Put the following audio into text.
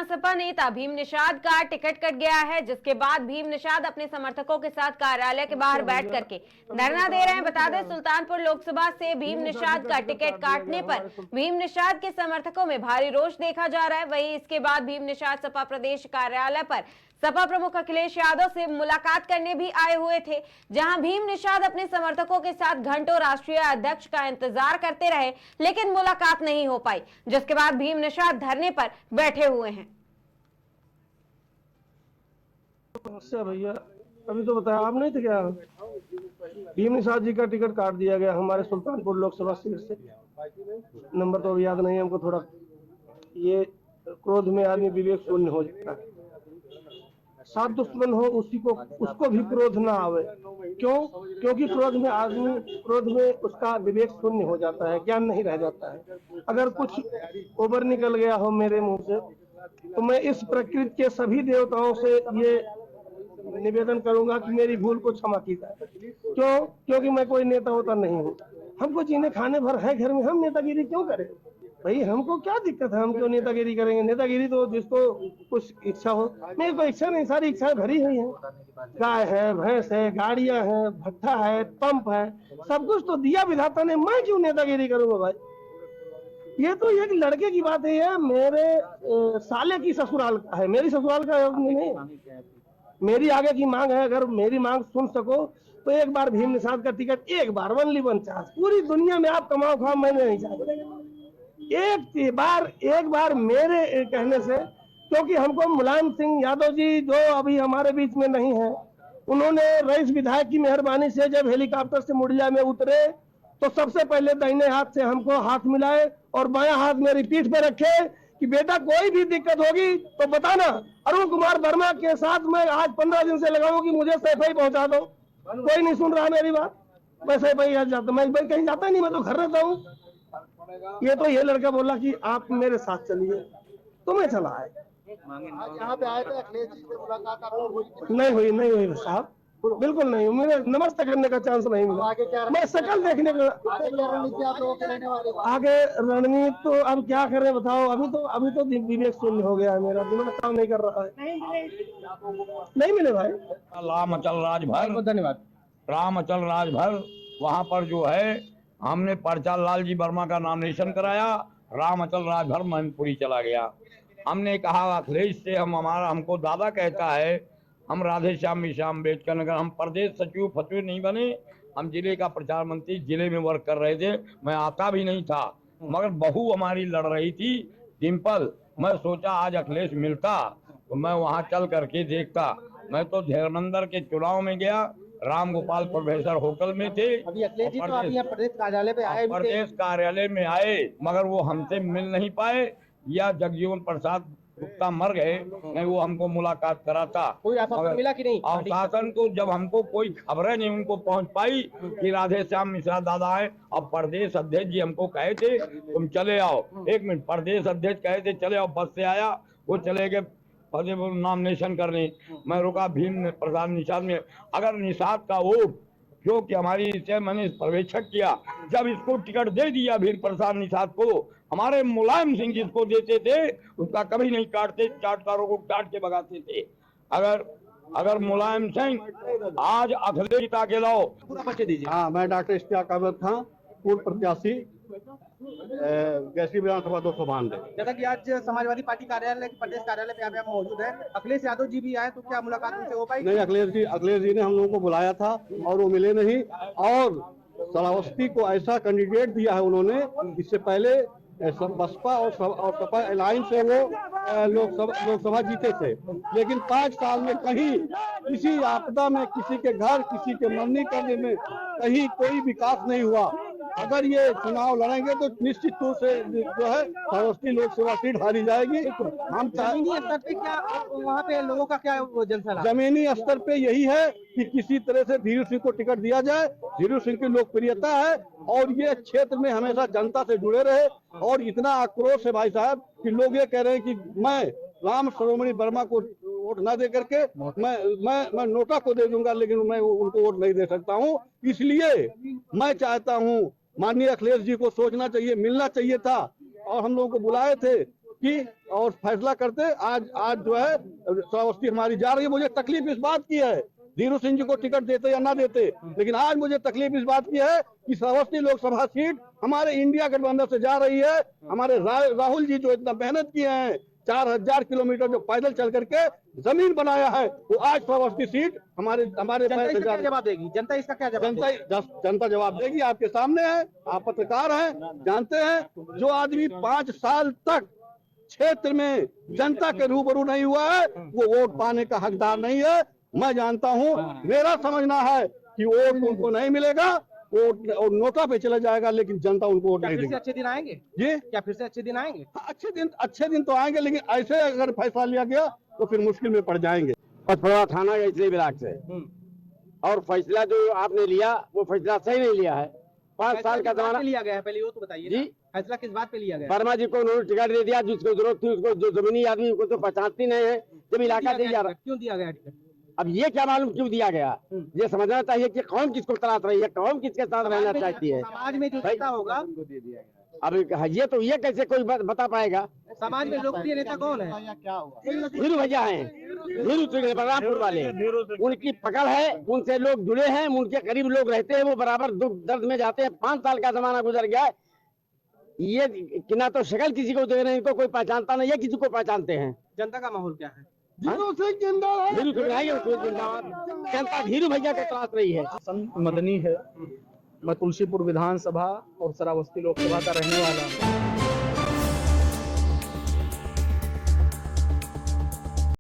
सपा नेता भीम निषाद का ticket cut गया है, जिसके बाद भीम निषाद अपने समर्थकों के साथ कार्यालय के बाहर बैठ करके धरना दे रहे हैं। बता दें, सुल्तानपुर लोकसभा से भीम निषाद का टिकट काटने पर भीम निषाद के समर्थकों में भारी रोष देखा जा रहा है। वहीं इसके बाद भीम निषाद सपा प्रदेश कार्यालय पर सपा प्रमुख अखिलेश यादव से मुलाकात करने भी आए हुए थे, जहां भीम निषाद अपने समर्थकों के साथ घंटों राष्ट्रीय अध्यक्ष का इंतजार करते रहे, लेकिन मुलाकात नहीं हो पाई, जिसके बाद भीम निषाद धरने पर बैठे हुए हैं। भैया अभी तो बताया आप नहीं थे क्या? भीम निषाद जी का टिकट काट दिया गया हमारे सुल्तानपुर लोकसभा सीट से। नंबर तो याद नहीं हमको, थोड़ा ये क्रोध में आदमी विवेक शून्य हो जाता है। साथ दुश्मन हो उसको भी क्रोध ना आवे। क्यों? क्योंकि क्रोध में उसका विवेक शून्य हो जाता है, ज्ञान नहीं रह जाता है। अगर कुछ ओवर निकल गया हो मेरे मुंह से तो मैं इस प्रकृति के सभी देवताओं से ये निवेदन करूंगा कि मेरी भूल को क्षमा की जाए। क्यों? क्योंकि मैं कोई नेता होता नहीं हूँ। हमको जीने खाने भर है घर में, हम नेतागिरी क्यों करें भाई? हमको क्या दिक्कत है? हम क्यों नेतागिरी करेंगे? नेतागिरी तो जिसको कुछ इच्छा हो। मेरी कोई इच्छा नहीं, सारी इच्छाएं भरी हुई हैं। गाय है, भैंस है, गाड़ियां हैं, भट्ठा है, पंप है, सब कुछ तो दिया विधाता ने। मैं क्यों नेतागिरी करूंगा भाई? ये तो एक लड़के की बात है, मेरे साले की ससुराल का है, मेरी ससुराल का नहीं। मेरी आगे की मांग है, अगर मेरी मांग सुन सको तो एक बार भीम निषाद का टिकट, एक बार ओनली वन चांस। पूरी दुनिया में आप कमाओ खाओ, मैंने नहीं चाहता। एक बार मेरे कहने से, क्योंकि हमको मुलायम सिंह यादव जी जो अभी हमारे बीच में नहीं है, उन्होंने रईस विधायक की मेहरबानी से जब हेलीकॉप्टर से मुड़िया में उतरे तो सबसे पहले दाहिने हाथ से हमको हाथ मिलाए और बायां हाथ मेरी पीठ पे रखे कि बेटा कोई भी दिक्कत होगी तो बताना। अरुण कुमार वर्मा के साथ मैं आज 15 दिन से लगाऊं कि मुझे सैफई पहुंचा दो। कोई नहीं सुन रहा मेरी बात। मैं सैफई जाता, मैं कहीं जाता नहीं, मैं तो घर रहता हूँ। ये लड़का बोला कि आप मेरे साथ चलिए तो मैं चला आया। यहाँ पे आए थे अखिलेश जी से मुलाकात नहीं हुई साहब, बिल्कुल नहीं। मुझे नमस्ते करने का चांस नहीं मिला। मैं शकल देखने का आगे रणनीति तो अब क्या करें बताओ? अभी तो विवेक शून्य हो गया है, मेरा दिमाग काम नहीं कर रहा है। नहीं मिले भाई। राम अचल राजभर, धन्यवाद। राम अचल राजभर वहाँ पर जो है हमने परचाल लाल जी वर्मा का नॉमिनेशन कराया। राम अचल राजभर मैनपुरी चला गया। हमने कहा अखिलेश से हमको दादा कहता है, हम राधे श्याम मिश्रा अम्बेडकर नगर, हम प्रदेश सचिव फचिव नहीं बने, हम जिले का प्रचार मंत्री जिले में वर्क कर रहे थे। मैं आता भी नहीं था, मगर बहू हमारी लड़ रही थी डिम्पल। मैं सोचा आज अखिलेश मिलता तो मैं वहां चल करके देखता। मैं तो धर्मेंद्र के चुनाव में गया, राम गोपाल प्रोफेसर होटल में थे। अभी अखिलेश जी तो अभी प्रदेश कार्यालय पे आए, प्रदेश कार्यालय में आए, मगर वो हमसे मिल नहीं पाए, या जगजीवन प्रसाद गुप्ता मर गए, नहीं वो हमको मुलाकात कराता। कोई आश्वासन मिला कि नहीं? आश्वासन तो जब हमको कोई खबरें नहीं उनको पहुंच पाई कि राधे श्याम मिश्रा दादा आए। अब प्रदेश अध्यक्ष जी हमको कहे थे तुम चले आओ, एक मिनट, प्रदेश अध्यक्ष कहे थे चले आओ, बस से आया, वो चले गए नॉमिनेशन करने। मैं रुका भीम प्रसाद निषाद में। अगर निषाद का वोट जो कि हमारी से मैंने पर्यवेक्षक किया, जब इसको टिकट दे दिया भीम प्रसाद निषाद को, हमारे मुलायम सिंह जिसको देते थे उसका कभी नहीं काटते, चाटकारों को काट के भगाते थे। अगर मुलायम सिंह आज अखिलेश जीता के लाओ। हाँ, मैं डॉक्टर इश्तियाक अहमद खां, पूर्व प्रत्याशी गैसी विधानसभा 292। जैसा कि आज समाजवादी पार्टी कार्यालय प्रदेश कार्यालय पे आप मौजूद है, अखिलेश यादव जी भी आए, तो क्या मुलाकात उनसे हो पाई? नहीं, अखिलेश जी ने हम लोगों को बुलाया था और वो मिले नहीं। और श्रावस्ती को ऐसा कैंडिडेट दिया है उन्होंने, इससे पहले बसपा और सपा अलायंस से वो लोकसभा जीते थे, लेकिन 5 साल में कहीं किसी आपदा में, किसी के घर, किसी के मरने करने में कहीं कोई विकास नहीं हुआ। अगर ये चुनाव लड़ेंगे तो निश्चित रूप से जो है श्रावस्ती लोकसभा सीट हारी जाएगी। हम जमीनी स्तर पे क्या वहाँ पे लोगों का क्या जनसला? जमीनी स्तर पे यही है कि किसी तरह से धीरू सिंह को टिकट दिया जाए। धीरू सिंह की लोकप्रियता है और ये क्षेत्र में हमेशा जनता से जुड़े रहे। और इतना आक्रोश है भाई साहब कि लोग ये कह रहे हैं कि मैं राम शिरोमणि वर्मा को वोट ना दे करके मैं नोटा को दे दूंगा, लेकिन मैं उनको वोट नहीं दे सकता हूं। इसलिए मैं चाहता हूं माननीय अखिलेश जी को सोचना चाहिए, मिलना चाहिए था। और हम लोगों को बुलाए थे कि और फैसला करते। आज जो है श्रावस्ती हमारी जा रही है। मुझे तकलीफ इस बात की है, धीरू सिंह जी को टिकट देते या ना देते, लेकिन आज मुझे तकलीफ इस बात की है कि श्रावस्ती लोकसभा सीट हमारे इंडिया गठबंधन से जा रही है। हमारे राहुल जी जो इतना मेहनत किए हैं, 4000 किलोमीटर जो पैदल चल करके जमीन बनाया है, वो आज श्रावस्ती सीट हमारे जनता इसका क्या जवाब देगी? जनता इसका क्या जवाब देगी? जनता जवाब देगी। आपके सामने है, आप पत्रकार हैं, जानते हैं जो आदमी 5 साल तक क्षेत्र में जनता के रूबरू नहीं हुआ है, वो वोट पाने का हकदार नहीं है। मैं जानता हूं, मेरा समझना है कि वोट उनको नहीं मिलेगा, वोट और नोटा पे चला जाएगा, लेकिन जनता उनको वोट नहीं फिर से देगी। अच्छे दिन आएंगे जी, क्या? फिर से अच्छे दिन आएंगे? अच्छे दिन तो आएंगे, लेकिन ऐसे अगर फैसला लिया गया तो फिर मुश्किल में पड़ जाएंगे। पचपड़ा थाना के इसलिए ब्लॉक से, और फैसला जो आपने लिया वो फैसला सही नहीं लिया है। 5 साल का जमाना लिया गया है, पहले वो तो बताइए जी। ना, फैसला किस बात पे लिया गया? वर्मा जी को उन्होंने टिकट दे दिया, जिसको जरूरत थी उसको, जो जमीनी आदमी को तो पहचानती नहीं है, जब इलाका दे जा रहा। क्यों दिया गया टिकट? अब ये क्या मालूम क्यों दिया गया? ये समझना चाहिए कि कौन किसको तलाश रही है, कौन किसके साथ रहना चाहती है। समाज में जो नेता होगा, अब ये कैसे कोई बता पाएगा? समाज में लोकप्रिय नेता कौन है? धीरू भैया हैं, धीरू सिंह बलरामपुर वाले, उनकी पकड़ है, उनसे लोग जुड़े हैं, उनके करीब लोग रहते हैं, वो बराबर दुख दर्द में जाते हैं। 5 साल का जमाना गुजर गया, ये कि ना तो शक्ल किसी को दे रहे हैं, इनको कोई पहचानता नहीं है, किसी को पहचानते हैं। जनता का माहौल क्या है? धीरू सिंह जिंदाबाद, जनता धीरू भैया को तलाश रही है। मदनी है, मैं तुलसीपुर विधानसभा और श्रावस्ती लोकसभा का रहने वाला हूँ।